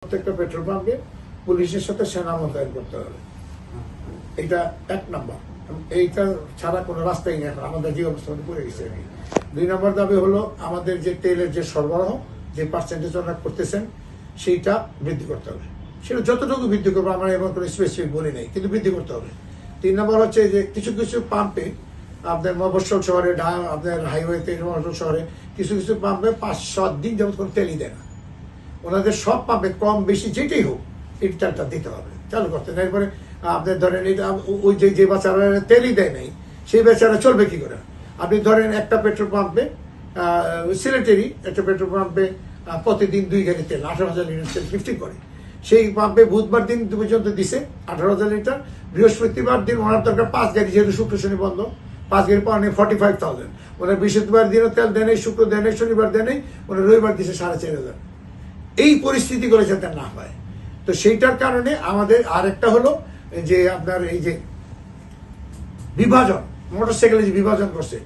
প্রত্যেকটা পেট্রোল পাম্পে পুলিশের সাথে সেনা মোতায়েন করতে হবে। এটা 1 নম্বর। এইটা ছাড়া কোনো রাস্তাই নেই এখন আমাদের যে অবস্থা পড়ে গেছে আর কি। 2 নম্বর দাবি হলো আমাদের যে তেলের যে সরবরাহ যে পার্সেন্টেজ ওরা করতেছেন সেইটা বৃদ্ধি করতে হবে। সেটা যতটুকু বৃদ্ধি করবো আমরা এমন কোনো স্পেসিফিক বলি নেই, কিন্তু বৃদ্ধি করতে হবে। 3 নম্বর হচ্ছে যে কিছু কিছু পাম্পে আপনার মফস্বল শহরে আপনার হাইওয়েতে মফস্বল শহরে কিছু কিছু পাম্পে 5-7 দিন যাবত কোনো তেলই দেয় না। ওনাদের সব পাম্পে কম বেশি যেটাই হোক এই তেলটা দিতে হবে, চালু করতে না। এরপরে আপনার ধরেন এটা ওই যে বাচ্চারা তেলই দেয় নাই সেই বেচারা চলবে কি করে? আপনি ধরেন একটা পেট্রোল পাম্পে সিলেটেরই একটা পেট্রোল পাম্পে প্রতিদিন 2 গাড়ি তেল 18,000 লিটার তেল লিফটিং করে। সেই পাম্পে বুধবার দিন পর্যন্ত দিছে 18,000 লিটার, বৃহস্পতিবার দিন ওনার দরকার 5 গাড়ি, যেহেতু শুক্র শনি বন্ধ 5 গাড়ি পাওয়া নেই 45,000। ওনার বৃহস্পতিবার দিনও তেল দেয় নেই, শুক্র দেয় নেই, শনিবার দেয় নেই, ওনার রবিবার দিছে 4,500। এই পরিস্থিতিগুলো যাতে না হয়, তো সেইটার কারণে আমাদের আরেকটা হলো যে আপনার এই যে বিভাজন, মোটরসাইকেলে যে বিভাজন করছে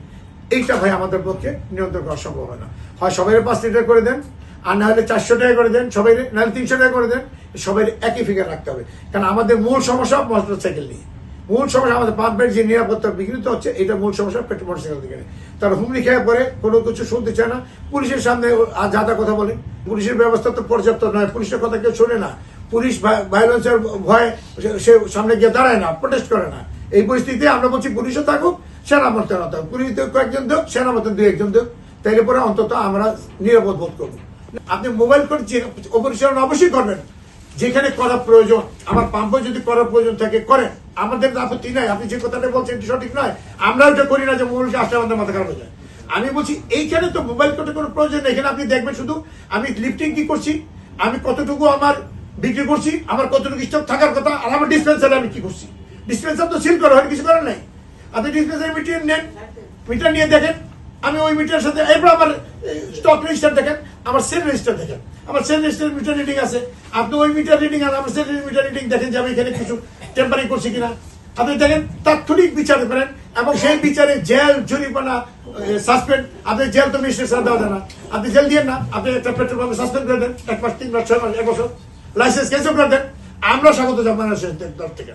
এইটা ভাই আমাদের পক্ষে নিয়ন্ত্রণ করা সম্ভব হয় না। হয় সবাই 5 লিটার করে দেন, আর না হলে 400 টাকা করে দেন, সবাই নাহলে 300 টাকা করে দেন, সবাই একই ফিগার রাখতে হবে। কারণ আমাদের মূল সমস্যা মোটরসাইকেল নিয়ে, মূল সমস্যা আমাদের পাম্পের যে নিরাপত্তা বিঘ্নিত হচ্ছে এটা মূল সমস্যা পেট্রোল মোটরসাইকেল থেকে। তারা হুমড়ি খেয়ে পরে কোনো কিছু শুনতে চায় না, পুলিশের সামনে যা তা কথা বলে। পুলিশের ব্যবস্থা তো পর্যাপ্ত নয়, পুলিশের কথা কেউ শোনে না, পুলিশ ভায়োলেন্সের ভয় সে সামনে গিয়ে দাঁড়ায় না, প্রোটেস্ট করে না। এই পরিস্থিতিতে আমরা বলছি পুলিশও থাকুক, সেনা মোতায়েন থাকুক, পুলিশ কয়েকজন দেখ, সেনা মোতায়েন 2-1 দেখ, তাইলে পরে অন্তত আমরা নিরাপদ বোধ করবো। আপনি মোবাইল করে অপরিচালনা অবশ্যই করবেন, যেখানে করা প্রয়োজন। আমার পাম্পে যদি করার প্রয়োজন থাকে করেন, আমাদের আপত্তি নাই। আপনি যে কথাটা বলছেন সঠিক নয়, আমরা ওটা করি না যে মোবাইলকে আসলে আমাদের মাথা খারাপ হয়ে যায়। আমি বলছি এইখানে তো মোবাইল করতে কোনো প্রয়োজন নেই। এখানে আপনি দেখবেন শুধু আমি লিফটিং কি করছি, আমি কতটুকু আমার বিক্রি করছি, আমার কতটুকু স্টক থাকার কথা, আর আমার ডিসপেন্সারে আমি কি করছি। ডিসপেন্সার তো সিল করা হয়, কিছু করার নাই। আপনি ডিসপেন্সারে মিটার নেন, মিটার নিয়ে দেখেন, আমি ওই মিটারের সাথে এরপর আমার স্টক রেজিস্টার দেখেন, আমার সেল রেজিস্টার দেখেন, আমার সেল রেজিস্টার মিটার রিডিং আছে। আপনি ওই মিটার রিডিং আর আমার সেল মিটার রিডিং দেখেন যে আমি এখানে কিছু টেম্পারিং করছি কিনা। আপনি দেখেন, তাৎক্ষণিক বিচার করেন, এবং সেই বিচারে জেল, জরিমানা, সাসপেন্ড। আপনি জেল তো মিনিস্টার দেওয়া যায় না, আপনি জেল দিয়ে না, আপনি একটা পেট্রোল পাম্পে সাসপেন্ড করে দেন 1 মাস, 3 মাস, 6 মাস, 1 বছর, লাইসেন্স ক্যান্সেল করে দেন। আমরা স্বাগত জানাই মানুষের তরফ থেকে।